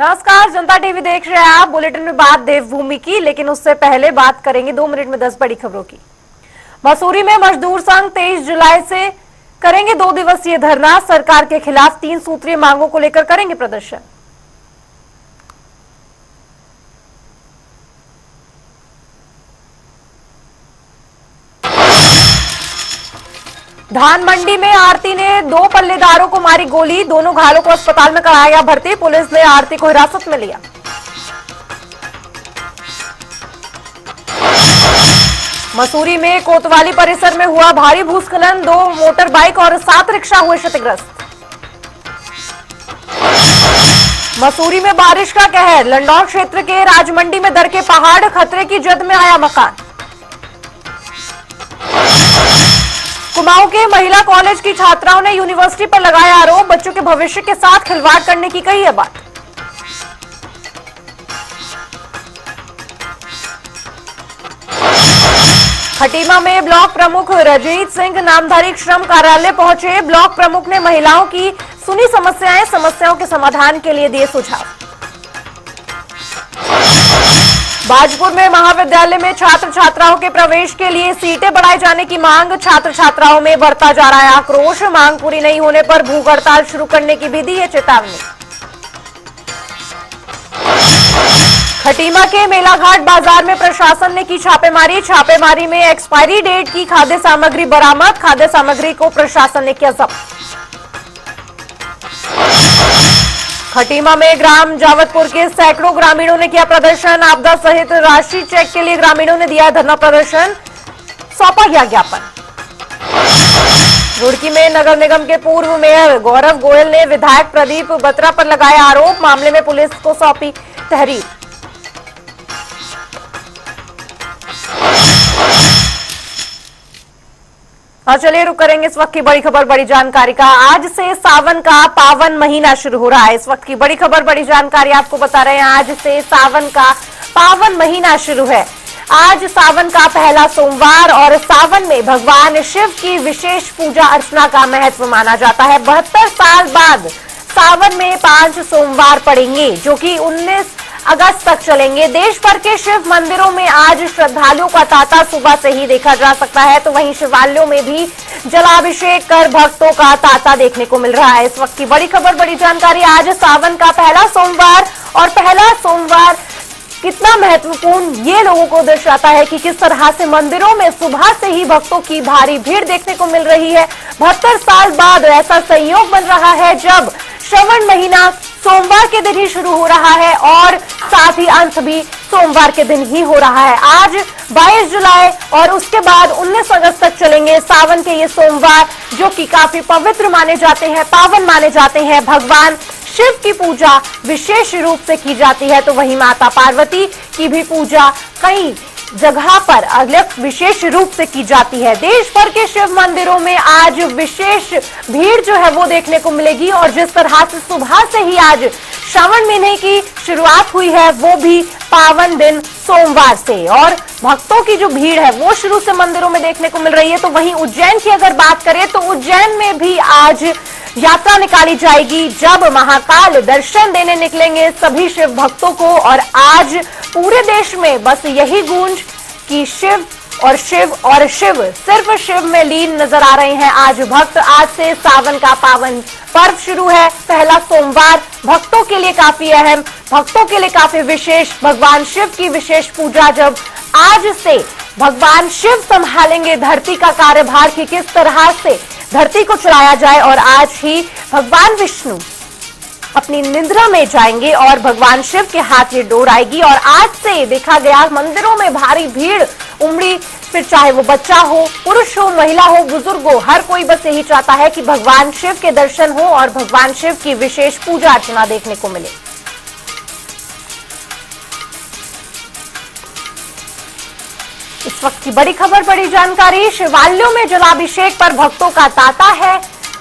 नमस्कार, जनता टीवी देख रहे हैं आप। बुलेटिन में बात देवभूमि की, लेकिन उससे पहले बात करेंगे 2 मिनट में 10 बड़ी खबरों की। मसूरी में मजदूर संघ 23 जुलाई से करेंगे 2 दिवसीय धरना। सरकार के खिलाफ 3 सूत्रीय मांगों को लेकर करेंगे प्रदर्शन। धान मंडी में आरती ने 2 पल्लेदारों को मारी गोली। दोनों घायलों को अस्पताल में कराया भर्ती। पुलिस ने आरती को हिरासत में लिया। मसूरी में कोतवाली परिसर में हुआ भारी भूस्खलन। 2 मोटर बाइक और 7 रिक्शा हुए क्षतिग्रस्त। मसूरी में बारिश का कहर। लंडौर क्षेत्र के राजमंडी में दरके पहाड़। खतरे की जद में आया मकान। कुमाऊं के महिला कॉलेज की छात्राओं ने यूनिवर्सिटी पर लगाया आरोप। बच्चों के भविष्य के साथ खिलवाड़ करने की कही है बात। खटीमा में ब्लॉक प्रमुख रजनीत सिंह नामधारी श्रम कार्यालय पहुंचे। ब्लॉक प्रमुख ने महिलाओं की सुनी समस्याओं के समाधान के लिए दिए सुझाव। बाजपुर में महाविद्यालय में छात्र छात्राओं के प्रवेश के लिए सीटें बढ़ाए जाने की मांग। छात्र छात्राओं में बढ़ता जा रहा है आक्रोश। मांग पूरी नहीं होने पर भूख हड़ताल शुरू करने की भी दी है चेतावनी। खटीमा के मेलाघाट बाजार में प्रशासन ने की छापेमारी में एक्सपायरी डेट की खाद्य सामग्री बरामद। खाद्य सामग्री को प्रशासन ने किया जब्त। खटीमा में ग्राम जावतपुर के सैकड़ों ग्रामीणों ने किया प्रदर्शन। आपदा सहित राशि चेक के लिए ग्रामीणों ने दिया धरना प्रदर्शन। सौंपा गया ज्ञापन। रुड़की में नगर निगम के पूर्व मेयर गौरव गोयल ने विधायक प्रदीप बत्रा पर लगाया आरोप। मामले में पुलिस को सौंपी तहरीर। और चलिए रुक करेंगे इस वक्त की बड़ी खबर बड़ी जानकारी का। आज से सावन का पावन महीना शुरू हो रहा है। इस वक्त की बड़ी खबर बड़ी जानकारी आपको बता रहे हैं। आज से सावन का पावन महीना शुरू है। आज सावन का पहला सोमवार और सावन में भगवान शिव की विशेष पूजा अर्चना का महत्व माना जाता है। 72 साल बाद सावन में 5 सोमवार पड़ेंगे, जो कि 19 अगस्त तक चलेंगे। देश भर के शिव मंदिरों में आज श्रद्धालुओं का तांता सुबह से ही देखा जा सकता है, तो वहीं शिवालयों में भी जलाभिषेक कर भक्तों का तांता देखने को मिल रहा है। इस वक्त की बड़ी खबर बड़ी जानकारी। आज सावन का पहला सोमवार, और पहला सोमवार कितना महत्वपूर्ण ये लोगों को दर्शाता है कि किस तरह से मंदिरों में सुबह से ही भक्तों की भारी भीड़ देखने को मिल रही है। 72 साल बाद ऐसा संयोग बन रहा है जब श्रावण महीना सोमवार के दिन ही शुरू हो रहा है और साथ ही अंत भी सोमवार के दिन ही हो रहा है। आज 22 जुलाई और उसके बाद 19 अगस्त तक चलेंगे सावन के ये सोमवार, जो कि काफी पवित्र माने जाते हैं, पावन माने जाते हैं। भगवान शिव की पूजा विशेष रूप से की जाती है, तो वहीं माता पार्वती की भी पूजा कई जगह पर अलग विशेष रूप से की जाती है। देश भर के शिव मंदिरों में आज विशेष भीड़ जो है वो देखने को मिलेगी, और जिस तरह से सुबह से ही आज श्रावण महीने की शुरुआत हुई है, वो भी पावन दिन सोमवार से, और भक्तों की जो भीड़ है वो शुरू से मंदिरों में देखने को मिल रही है। तो वहीं उज्जैन की अगर बात करें तो उज्जैन में भी आज यात्रा निकाली जाएगी, जब महाकाल दर्शन देने निकलेंगे सभी शिव भक्तों को। और आज पूरे देश में बस यही गूंज कि शिव और शिव और शिव, सिर्फ शिव में लीन नजर आ रहे हैं आज भक्त। आज से सावन का पावन पर्व शुरू है। पहला सोमवार भक्तों के लिए काफी अहम, भक्तों के लिए काफी विशेष, भगवान शिव की विशेष पूजा। जब आज से भगवान शिव संभालेंगे धरती का कार्यभार कि किस तरह से धरती को चलाया जाए, और आज ही भगवान विष्णु अपनी निद्रा में जाएंगे और भगवान शिव के हाथ ये डोर आएगी। और आज से देखा गया मंदिरों में भारी भीड़ उमड़ी, फिर चाहे वो बच्चा हो, पुरुष हो, महिला हो, बुजुर्ग हो, हर कोई बस यही चाहता है कि भगवान शिव के दर्शन हो और भगवान शिव की विशेष पूजा अर्चना देखने को मिले। इस वक्त की बड़ी खबर बड़ी जानकारी। शिवालयों में जलाभिषेक पर भक्तों का तांता है।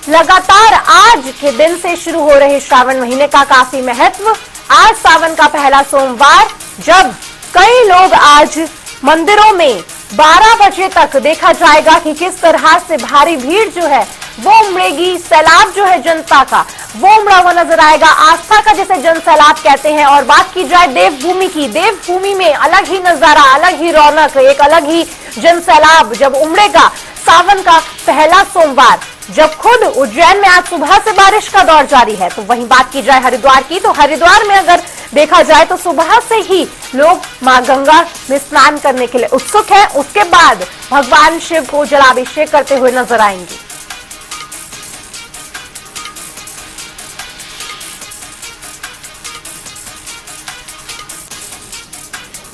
लगातार आज के दिन से शुरू हो रहे श्रावण महीने का काफी महत्व। आज सावन का पहला सोमवार, जब कई लोग आज मंदिरों में 12 बजे तक देखा जाएगा कि किस तरह से भारी भीड़ जो है वो उमड़ेगी। सैलाब जो है जनता का वो उमड़ा हुआ नजर आएगा, आस्था का जिसे जन सैलाब कहते हैं। और बात की जाए देवभूमि की, देवभूमि में अलग ही नजारा, अलग ही रौनक, एक अलग ही जन सैलाब जब उमड़ेगा। सावन का पहला सोमवार, जब खुद उज्जैन में आज सुबह से बारिश का दौर जारी है। तो वहीं बात की जाए हरिद्वार की, तो हरिद्वार में अगर देखा जाए तो सुबह से ही लोग मां गंगा में स्नान करने के लिए उत्सुक हैं। उसके बाद भगवान शिव को जलाभिषेक करते हुए नजर आएंगे।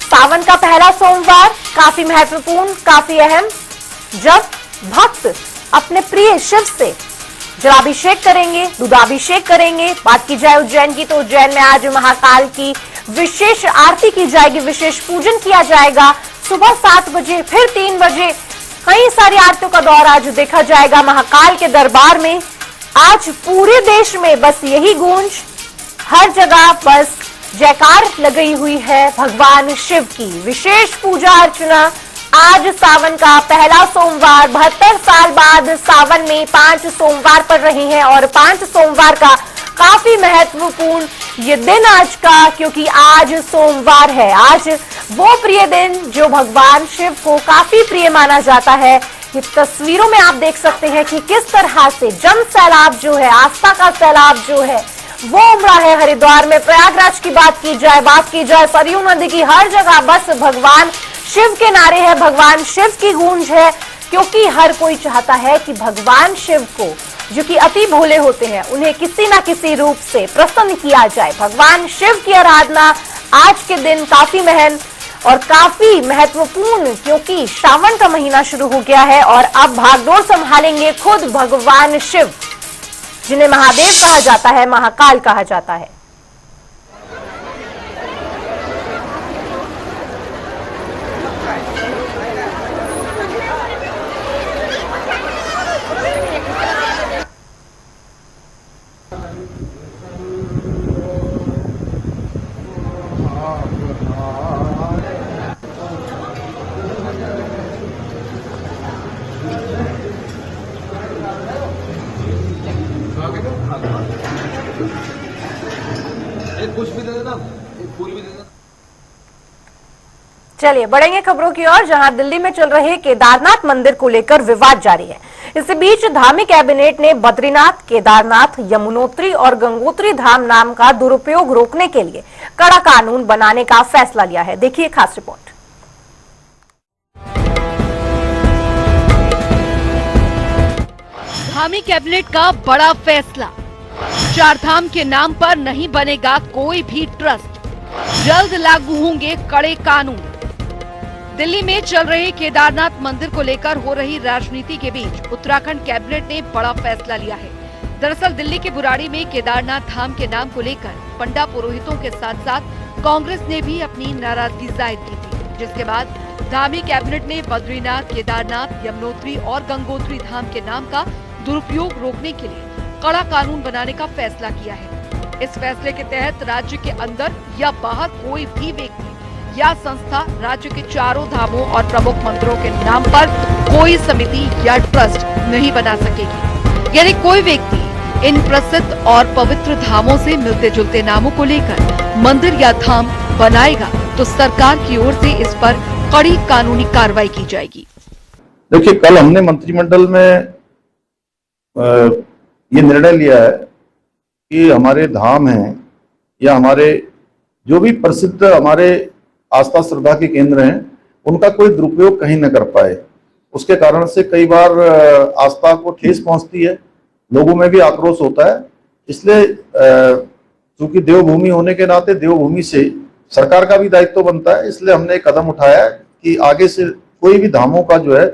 सावन का पहला सोमवार काफी महत्वपूर्ण, काफी अहम, जब भक्त अपने प्रिय शिव से जलाभिषेक करेंगे, दुधाभिषेक करेंगे। बात की जाए उज्जैन की, तो उज्जैन में आज महाकाल की विशेष आरती की जाएगी, विशेष पूजन किया जाएगा। सुबह 7 बजे, फिर 3 बजे कई सारी आरतियों का दौर आज देखा जाएगा महाकाल के दरबार में। आज पूरे देश में बस यही गूंज, हर जगह बस जयकार लगी हुई है भगवान शिव की। विशेष पूजा अर्चना आज सावन का पहला सोमवार, 72 साल बाद सावन में 5 सोमवार पड़ रही हैं। और 5 सोमवार का काफी महत्वपूर्ण ये दिन आज का, क्योंकि आज सोमवार है। आज वो प्रिय दिन जो भगवान शिव को काफी प्रिय माना जाता है। ये तस्वीरों में आप देख सकते हैं कि किस तरह से जन सैलाब जो है, आस्था का सैलाब जो है वो उमड़ा है हरिद्वार में। प्रयागराज की बात की जाए सरयू नदी की, हर जगह बस भगवान शिव के नारे हैं, भगवान शिव की गूंज है। क्योंकि हर कोई चाहता है कि भगवान शिव को, जो कि अति भोले होते हैं, उन्हें किसी ना किसी रूप से प्रसन्न किया जाए। भगवान शिव की आराधना आज के दिन काफी महन और काफी महत्वपूर्ण, क्योंकि श्रावण का महीना शुरू हो गया है और अब भागदौड़ संभालेंगे खुद भगवान शिव, जिन्हें महादेव कहा जाता है, महाकाल कहा जाता है। एक कुछ भी दे देना, एक फूल भी दे देना। चलिए बढ़ेंगे खबरों की ओर, जहां दिल्ली में चल रहे केदारनाथ मंदिर को लेकर विवाद जारी है। इसी बीच धामी कैबिनेट ने बद्रीनाथ, केदारनाथ, यमुनोत्री और गंगोत्री धाम नाम का दुरुपयोग रोकने के लिए कड़ा कानून बनाने का फैसला लिया है। देखिए खास रिपोर्ट। धामी कैबिनेट का बड़ा फैसला, 4 धाम के नाम पर नहीं बनेगा कोई भी ट्रस्ट, जल्द लागू होंगे कड़े कानून। दिल्ली में चल रहे केदारनाथ मंदिर को लेकर हो रही राजनीति के बीच उत्तराखंड कैबिनेट ने बड़ा फैसला लिया है। दरअसल दिल्ली के बुराड़ी में केदारनाथ धाम के नाम को लेकर पंडा पुरोहितों के साथ साथ कांग्रेस ने भी अपनी नाराजगी जाहिर की थी, जिसके बाद धामी कैबिनेट ने बद्रीनाथ, केदारनाथ, यमुनोत्री और गंगोत्री धाम के नाम का दुरुपयोग रोकने के लिए कड़ा कानून बनाने का फैसला किया है। इस फैसले के तहत राज्य के अंदर या बाहर कोई भी व्यक्ति या संस्था राज्य के 4 धामों और प्रमुख मंदिरों के नाम पर कोई समिति या ट्रस्ट नहीं बना सकेगी। यानी कोई व्यक्ति इन प्रसिद्ध और पवित्र धामों से मिलते जुलते नामों को लेकर मंदिर या धाम बनाएगा तो सरकार की ओर से इस पर कड़ी कानूनी कार्रवाई की जाएगी। देखिए, कल हमने मंत्रिमंडल में ये निर्णय लिया है कि हमारे धाम हैं या हमारे जो भी प्रसिद्ध हमारे आस्था श्रद्धा के केंद्र हैं, उनका कोई दुरुपयोग कहीं न कर पाए। उसके कारण से कई बार आस्था को ठेस पहुंचती है, लोगों में भी आक्रोश होता है। इसलिए चूंकि देवभूमि होने के नाते देवभूमि से सरकार का भी दायित्व बनता है, इसलिए हमने एक कदम उठाया कि आगे से कोई भी धामों का जो है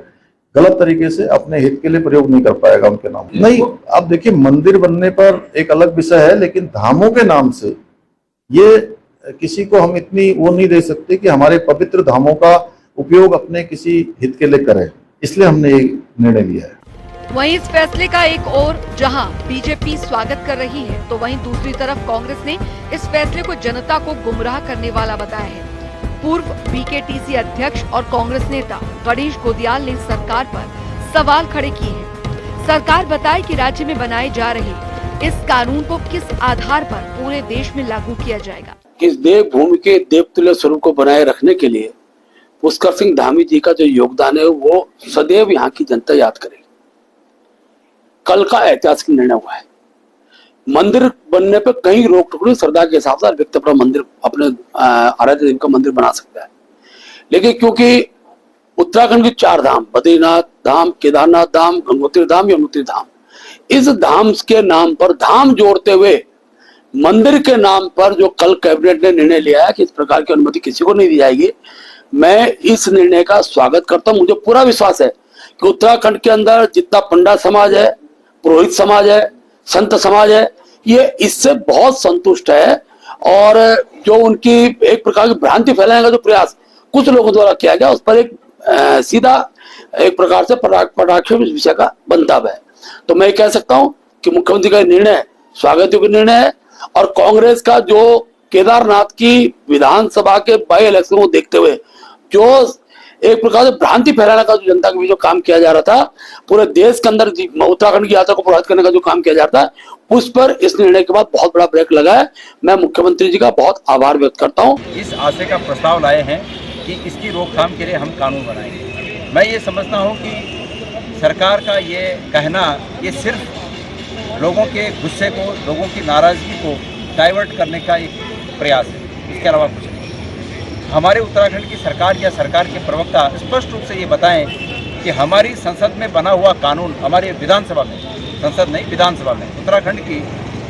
गलत तरीके से अपने हित के लिए प्रयोग नहीं कर पाएगा उनके नाम। नहीं, अब देखिए, मंदिर बनने पर एक अलग विषय है, लेकिन धामों के नाम से ये किसी को हम इतनी वो नहीं दे सकते कि हमारे पवित्र धामों का उपयोग अपने किसी हित के लिए करें। इसलिए हमने ये निर्णय लिया है। वहीं इस फैसले का एक और जहां बीजेपी स्वागत कर रही है, तो वहीं दूसरी तरफ कांग्रेस ने इस फैसले को जनता को गुमराह करने वाला बताया है। पूर्व बीकेटीसी अध्यक्ष और कांग्रेस नेता गणेश गोदियाल ने सरकार पर सवाल खड़े किए हैं। सरकार बताए कि राज्य में बनाए जा रहे इस कानून को किस आधार पर पूरे देश में लागू किया जाएगा। इस देवभूमि के देवतुल्य स्वरूप को बनाए रखने के लिए पुष्कर सिंह धामी जी का जो योगदान है वो सदैव यहाँ की जनता याद करेगी। कल का ऐतिहासिक निर्णय हुआ है, मंदिर बनने पे कहीं रोक टोक नहीं। श्रद्धा के हिसाब से हर व्यक्ति अपना मंदिर, अपने आराध्य देव का मंदिर बना सकता है, लेकिन क्योंकि उत्तराखंड की 4 धाम, बद्रीनाथ धाम, केदारनाथ धाम, गंगोत्री धाम, यमुनोत्री धाम, इस धाम के नाम पर धाम जोड़ते हुए मंदिर के नाम पर जो कल कैबिनेट ने निर्णय लिया है कि इस प्रकार की अनुमति किसी को नहीं दी जाएगी, मैं इस निर्णय का स्वागत करता हूं। मुझे पूरा विश्वास है कि उत्तराखंड के अंदर जितना पंडा समाज है, पुरोहित समाज है, संत समाज है, ये इससे बहुत संतुष्ट है। और जो उनकी एक प्रकार की भ्रांति फैलाने का जो प्रयास कुछ लोगों द्वारा किया गया, उस पर एक सीधा एक प्रकार से पटाक्षेप इस विषय का बनता है। तो मैं कह सकता हूं कि मुख्यमंत्री का निर्णय स्वागत योग्य निर्णय है। और कांग्रेस का जो केदारनाथ की विधानसभा के बाई इलेक्शन को देखते हुए जो एक प्रकार से भ्रांति फैलाने का जो जनता के बीच जो काम किया जा रहा था, पूरे देश के अंदर उत्तराखंड की यात्रा को प्रभावित करने का जो काम किया जा रहा था, उस पर इस निर्णय के बाद बहुत बड़ा ब्रेक लगा है। मैं मुख्यमंत्री जी का बहुत आभार व्यक्त करता हूं। इस आशय का प्रस्ताव लाए हैं कि इसकी रोकथाम के लिए हम कानून बनाएंगे। मैं ये समझता हूं कि सरकार का ये कहना ये सिर्फ लोगों के गुस्से को, लोगों की नाराजगी को डाइवर्ट करने का एक प्रयास है, इसके अलावा कुछ नहीं। हमारे उत्तराखंड की सरकार या सरकार के प्रवक्ता स्पष्ट रूप से ये बताएं कि हमारी संसद में बना हुआ कानून, हमारे विधानसभा में, संसद नहीं विधानसभा में, उत्तराखंड की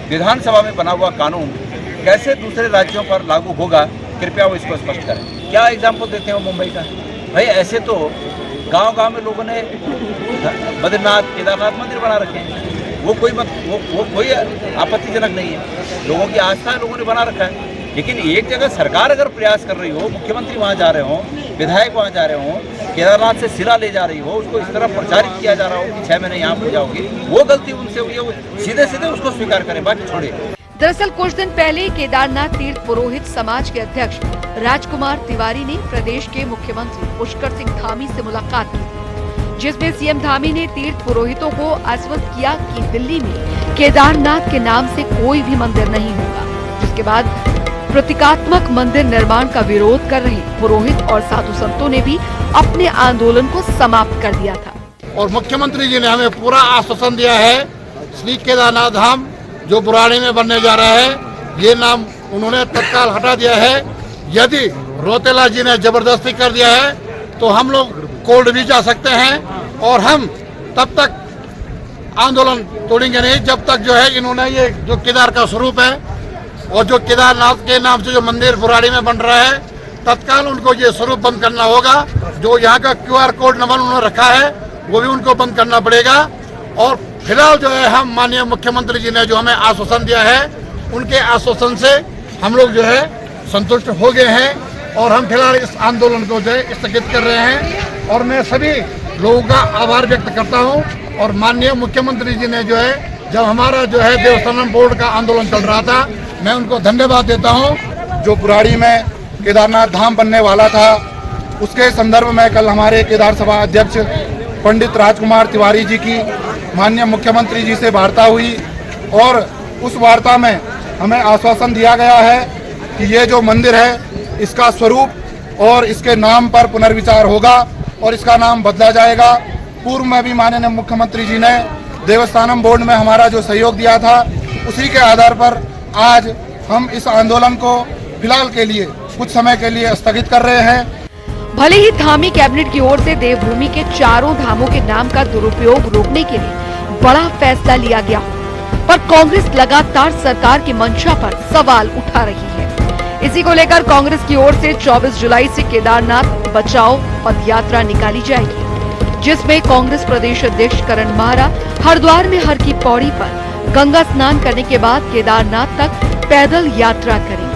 विधानसभा में बना हुआ कानून कैसे दूसरे राज्यों पर लागू होगा, कृपया वो इसको स्पष्ट करें। क्या एग्जाम्पल देते हैं वो मुंबई का? भाई ऐसे तो गांव-गांव में लोगों ने बद्रीनाथ, केदारनाथ मंदिर बना रखे हैं, वो कोई आपत्तिजनक नहीं है। लोगों की आस्था है, लोगों ने बना रखा है। लेकिन एक जगह सरकार अगर प्रयास कर रही हो, मुख्यमंत्री वहाँ जा रहे हो, विधायक वहाँ जा रहे हो, केदारनाथ से सिरा ले जा रही हो, उसको इस तरह प्रचारित किया जा रहा हो कि 6 महीने यहाँ पर जाओगी, वो गलती उनसे हुई है, सीधे सीधे उसको स्वीकार करें, बाकी छोड़े। दरअसल कुछ दिन पहले केदारनाथ तीर्थ पुरोहित समाज के अध्यक्ष राजकुमार तिवारी ने प्रदेश के मुख्यमंत्री पुष्कर सिंह धामी से मुलाकात की, जिसमें सीएम धामी ने तीर्थ पुरोहितों को आश्वस्त किया कि दिल्ली में केदारनाथ के नाम से कोई भी मंदिर नहीं होगा। जिसके बाद प्रतीकात्मक मंदिर निर्माण का विरोध कर रहे पुरोहित और साधु संतों ने भी अपने आंदोलन को समाप्त कर दिया था। और मुख्यमंत्री जी ने हमें पूरा आश्वासन दिया है, श्री केदारनाथ धाम जो बुराड़ी में बनने जा रहा है, ये नाम उन्होंने तत्काल हटा दिया है। यदि रोतेला जी ने जबरदस्ती कर दिया है तो हम लोग कोर्ट भी जा सकते हैं और हम तब तक आंदोलन तोड़ेंगे नहीं जब तक जो है इन्होंने ये जो केदार का स्वरूप है और जो केदारनाथ के नाम से जो मंदिर बुराड़ी में बन रहा है, तत्काल उनको ये स्वरूप बंद करना होगा। जो यहाँ का QR कोड नंबर उन्होंने रखा है वो भी उनको बंद करना पड़ेगा। और फिलहाल जो है हम माननीय मुख्यमंत्री जी ने जो हमें आश्वासन दिया है, उनके आश्वासन से हम लोग जो है संतुष्ट हो गए हैं और हम फिलहाल इस आंदोलन को जो है स्थगित कर रहे हैं। और मैं सभी लोगों का आभार व्यक्त करता हूँ। और माननीय मुख्यमंत्री जी ने जो है जब हमारा जो है देवस्थानम बोर्ड का आंदोलन चल रहा था, मैं उनको धन्यवाद देता हूँ। जो बुराड़ी में केदारनाथ धाम बनने वाला था, उसके संदर्भ में कल हमारे केदार सभा अध्यक्ष पंडित राजकुमार तिवारी जी की माननीय मुख्यमंत्री जी से वार्ता हुई और उस वार्ता में हमें आश्वासन दिया गया है कि ये जो मंदिर है इसका स्वरूप और इसके नाम पर पुनर्विचार होगा और इसका नाम बदला जाएगा। पूर्व में भी माननीय मुख्यमंत्री जी ने देवस्थानम बोर्ड में हमारा जो सहयोग दिया था, उसी के आधार पर आज हम इस आंदोलन को फिलहाल के लिए कुछ समय के लिए स्थगित कर रहे हैं। भले ही धामी कैबिनेट की ओर से देवभूमि के चारों धामों के नाम का दुरुपयोग रोकने के लिए बड़ा फैसला लिया गया, पर कांग्रेस लगातार सरकार की मंशा पर सवाल उठा रही है। इसी को लेकर कांग्रेस की ओर से 24 जुलाई से केदारनाथ बचाओ पद यात्रा निकाली जाएगी, जिसमें कांग्रेस प्रदेश अध्यक्ष करण माहरा हरिद्वार में हर की पौड़ी पर गंगा स्नान करने के बाद केदारनाथ तक पैदल यात्रा करेंगे।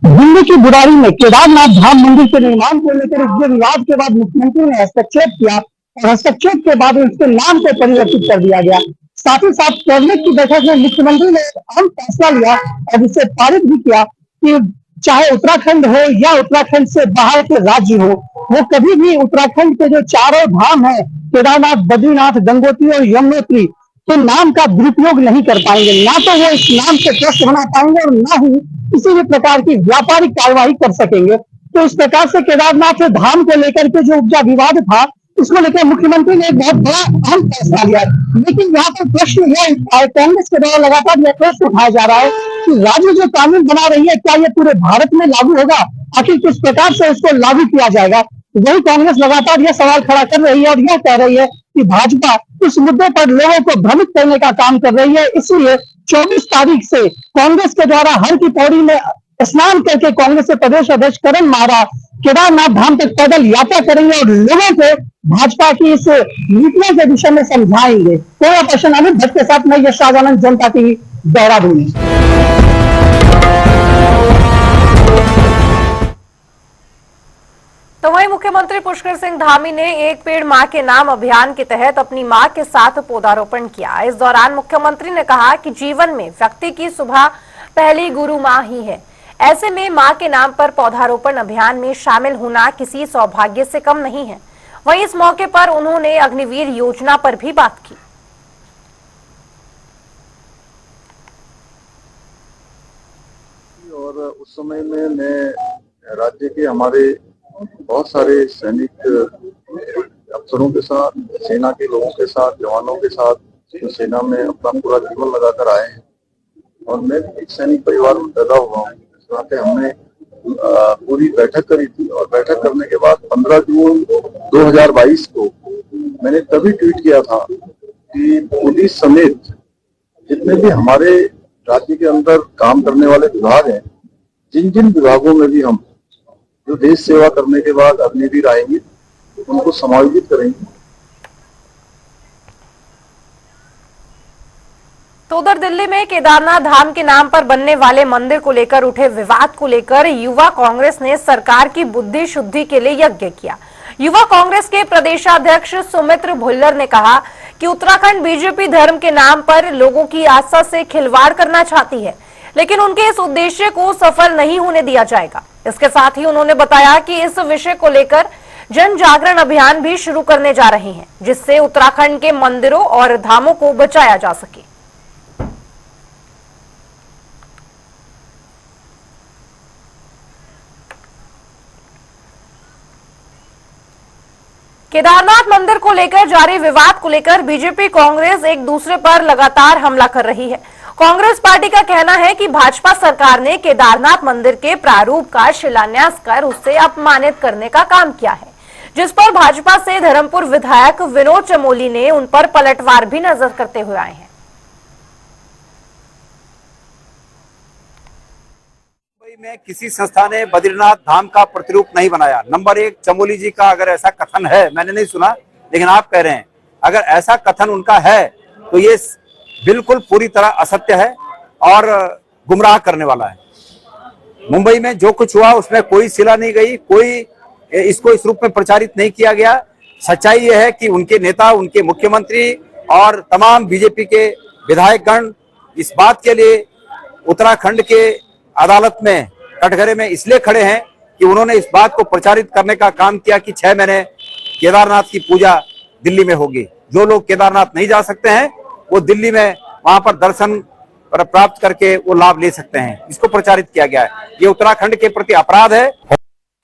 दिल्ली की बुराड़ी में केदारनाथ धाम मंदिर के निर्माण को लेकर एक विवाद के बाद मुख्यमंत्री ने हस्तक्षेप किया और हस्तक्षेप के बाद उसके नाम को परिवर्तित कर दिया गया। साथ ही साथ कैबिनेट की बैठक में मुख्यमंत्री ने अहम फैसला लिया और इसे पारित भी किया कि चाहे उत्तराखंड हो या उत्तराखंड से बाहर के राज्य हो, वो कभी भी उत्तराखंड के जो चारों धाम है, केदारनाथ, बद्रीनाथ, गंगोत्री और यमुनोत्री के नाम का दुरुपयोग नहीं कर पाएंगे। ना तो वो इस नाम से ट्रस्ट बना पाएंगे और ना ही किसी भी प्रकार की व्यापारिक कार्यवाही कर सकेंगे। तो इस प्रकार से केदारनाथ धाम को लेकर के जो उपजा विवाद था, इसको लेकर मुख्यमंत्री ने एक बहुत बड़ा अहम फैसला लिया। लेकिन यहाँ पर प्रश्न यह कांग्रेस के द्वारा लगातार यह प्रश्न उठाया जा रहा है कि राज्य जो कानून बना रही है, क्या यह पूरे भारत में लागू होगा? आखिर किस प्रकार से इसको लागू किया जाएगा? वही कांग्रेस लगातार यह सवाल खड़ा कर रही है और यह कह रही है कि भाजपा इस मुद्दे पर लोगों को भ्रमित करने का काम कर रही है। इसलिए 24 तारीख से कांग्रेस के द्वारा हर की पौड़ी में स्नान करके कांग्रेस के प्रदेश अध्यक्ष करण मारा केदारनाथ धाम तक पैदल यात्रा करेंगे और लोगों को भाजपा की इस नीतियों के विषय में समझाएंगे। तो पर्सन अमित भट्ट के साथ मैं यश राजानंद, जनता टीवी, देहरादून। तो वहीं मुख्यमंत्री पुष्कर सिंह धामी ने एक पेड़ मां के नाम अभियान के तहत अपनी मां के साथ पौधारोपण किया। इस दौरान मुख्यमंत्री ने कहा कि जीवन में व्यक्ति की सुबह पहली गुरु मां ही है। ऐसे में मां के नाम पर पौधारोपण अभियान में शामिल होना किसी सौभाग्य से कम नहीं है। वहीं इस मौके पर उन्होंने अग्निवीर योजना पर भी बात की। और उस समय में मैं राज्य के हमारे बहुत सारे सैनिक अफसरों के साथ, सेना के लोगों के साथ, जवानों के साथ, जो सेना में अपना पूरा जीवन लगाकर आए हैं, और मैं एक सैनिक परिवार में पैदा हुआ हूँ। इस बात हमने पूरी बैठक करी थी और बैठक करने के बाद 15 जून 2022 को मैंने तभी ट्वीट किया था कि पुलिस समेत जितने भी हमारे राज्य के अंदर काम करने वाले विभाग हैं, जिन जिन विभागों में भी हम जो देश सेवा करने के बाद अग्निवीर आएंगे, उनको समायोजित करेंगे। तो उधर दिल्ली में केदारनाथ धाम के नाम पर बनने वाले मंदिर को लेकर उठे विवाद को लेकर युवा कांग्रेस ने सरकार की बुद्धि शुद्धि के लिए यज्ञ किया। युवा कांग्रेस के प्रदेशाध्यक्ष सुमित्र भुल्लर ने कहा कि उत्तराखंड बीजेपी धर्म के नाम पर लोगों की आस्था से खिलवाड़ करना चाहती है, लेकिन उनके इस उद्देश्य को सफल नहीं होने दिया जाएगा। इसके साथ ही उन्होंने बताया कि इस विषय को लेकर जन जागरण अभियान भी शुरू करने जा रहे हैं, जिससे उत्तराखंड के मंदिरों और धामों को बचाया जा सके। केदारनाथ मंदिर को लेकर जारी विवाद को लेकर बीजेपी कांग्रेस एक दूसरे पर लगातार हमला कर रही है। कांग्रेस पार्टी का कहना है कि भाजपा सरकार ने केदारनाथ मंदिर के प्रारूप का शिलान्यास कर उसे अपमानित करने का काम किया है, जिस पर भाजपा से धर्मपुर विधायक विनोद चमोली ने उन पर पलटवार भी नजर करते हुए आए हैं। में किसी संस्था ने बद्रीनाथ धाम का प्रतिरूप नहीं बनाया। नंबर 1, चमोली जी का अगर ऐसा कथन है, मैंने नहीं सुना लेकिन आप कह रहे हैं, अगर ऐसा कथन उनका है तो ये बिल्कुल पूरी तरह असत्य है और गुमराह करने वाला है। मुंबई में जो कुछ हुआ उसमें कोई सिला नहीं गई, कोई इसको इस रूप में प्रचारित नहीं किया गया। सच्चाई यह है कि उनके नेता, उनके मुख्यमंत्री और तमाम बीजेपी के विधायकगण इस बात के लिए उत्तराखंड के अदालत में, कटघरे में इसलिए खड़े हैं कि उन्होंने इस बात को प्रचारित करने का काम किया कि 6 महीने केदारनाथ की पूजा दिल्ली में होगी। जो लोग केदारनाथ नहीं जा सकते हैं वो दिल्ली में वहां पर दर्शन प्राप्त करके वो लाभ ले सकते हैं। इसको प्रचारित किया गया है। ये उत्तराखंड के प्रति अपराध है।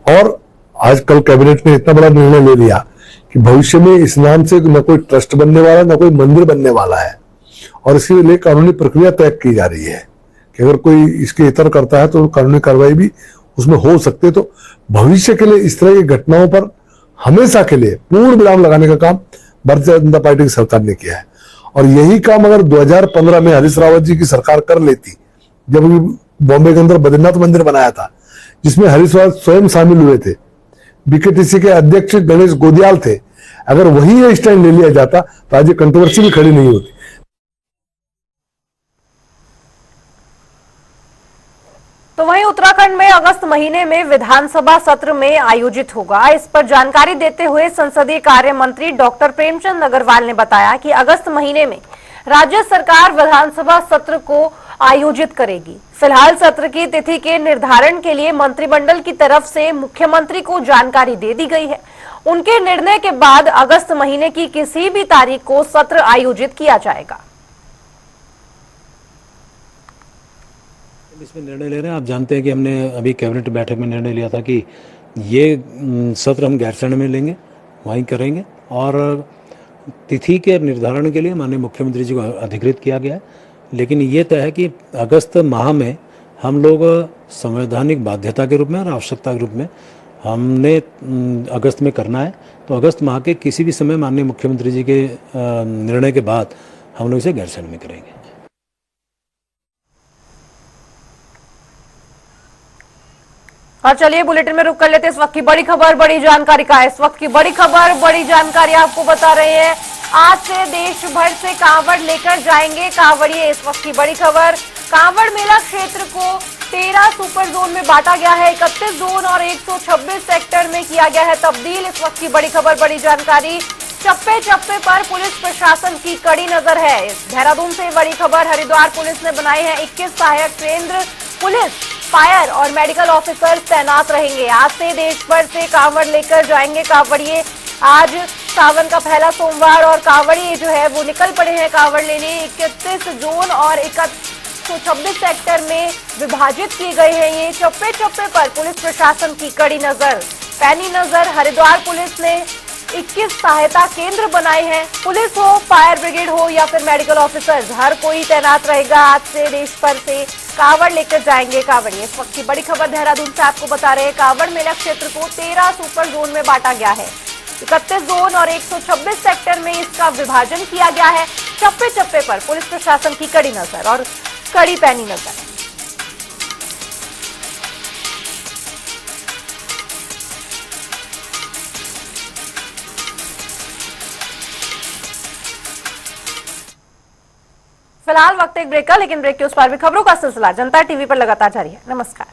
और आजकल कैबिनेट ने इतना बड़ा निर्णय ले लिया कि भविष्य में इस नाम से न कोई ट्रस्ट बनने वाला, न कोई मंदिर बनने वाला है, और इसके लिए कानूनी प्रक्रिया तय की जा रही है कि अगर कोई इसके इतर करता है तो कानूनी कार्रवाई भी उसमें हो सकती है। तो भविष्य के लिए इस तरह की घटनाओं पर हमेशा के लिए पूर्ण विराम लगाने का काम भारतीय जनता पार्टी की सरकार ने किया है। और यही काम अगर 2015 में हरीश रावत जी की सरकार कर लेती, जब बॉम्बे के अंदर बद्रीनाथ मंदिर बनाया था, जिसमें हरीश रावत स्वयं शामिल हुए थे, बीकेटीसी के अध्यक्ष गणेश गोदियाल थे, अगर वही ये स्टैंड ले लिया जाता तो आज ये कंट्रोवर्सी भी खड़ी नहीं होती। तो वहीं उत्तराखंड में अगस्त महीने में विधानसभा सत्र में आयोजित होगा। इस पर जानकारी देते हुए संसदीय कार्य मंत्री डॉक्टर प्रेमचंद अग्रवाल ने बताया कि अगस्त महीने में राज्य सरकार विधानसभा सत्र को आयोजित करेगी। फिलहाल सत्र की तिथि के निर्धारण के लिए मंत्रिमंडल की तरफ से मुख्यमंत्री को जानकारी दे दी गई है। उनके निर्णय के बाद अगस्त महीने की किसी भी तारीख को सत्र आयोजित किया जाएगा। इसमें निर्णय ले रहे हैं। आप जानते हैं कि हमने अभी कैबिनेट बैठक में निर्णय लिया था कि ये सत्र हम गैरसैंण में लेंगे, वहीं करेंगे, और तिथि के निर्धारण के लिए माननीय मुख्यमंत्री जी को अधिकृत किया गया है। लेकिन ये तय है कि अगस्त माह में हम लोग संवैधानिक बाध्यता के रूप में और आवश्यकता के रूप में हमने अगस्त में करना है। तो अगस्त माह के किसी भी समय माननीय मुख्यमंत्री जी के निर्णय के बाद हम लोग इसे गैरसैंण में करेंगे। और चलिए बुलेटिन में रुक कर लेते हैं। इस वक्त की बड़ी खबर, बड़ी जानकारी का है। इस वक्त की बड़ी खबर, बड़ी जानकारी आपको बता रहे हैं। आज से देश भर से कांवड़ लेकर जाएंगे कांवड़िए। इस वक्त की बड़ी खबर, कांवड़ मेला क्षेत्र को 13 सुपर जोन में बांटा गया है। 31 जोन और 126 सेक्टर में किया गया है तब्दील। इस वक्त की बड़ी खबर, बड़ी जानकारी। चप्पे चप्पे पर पुलिस प्रशासन की कड़ी नजर है। देहरादून से बड़ी खबर, हरिद्वार पुलिस ने बनाए हैं 21 सहायक केंद्र। पुलिस, फायर और मेडिकल ऑफिसर तैनात रहेंगे। आज से देश भर से कांवड़ लेकर जाएंगे कांवड़िए। आज सावन का पहला सोमवार और कांवड़िए जो है वो निकल पड़े हैं कांवड़ लेने। 31 जोन और 126 सेक्टर में विभाजित किए गए हैं। ये चप्पे चप्पे पर पुलिस प्रशासन की कड़ी नजर, पैनी नजर। हरिद्वार पुलिस ने 21 सहायता केंद्र बनाए हैं। पुलिस हो, फायर ब्रिगेड हो या फिर मेडिकल ऑफिसर्स, हर कोई तैनात रहेगा। आज से देश भर से कांवड़ लेकर जाएंगे कांवड़िए। इस वक्त की बड़ी खबर देहरादून से आपको बता रहे हैं। कांवड़ मेला क्षेत्र को 13 सुपर जोन में बांटा गया है। 31 जोन और 126 सेक्टर में इसका विभाजन किया गया है। चप्पे चप्पे पर पुलिस प्रशासन की कड़ी नजर और कड़ी पैनी नजर। फिलहाल वक्त एक ब्रेक का, लेकिन ब्रेक के उस पार भी खबरों का सिलसिला जनता टीवी पर लगातार जारी है। नमस्कार।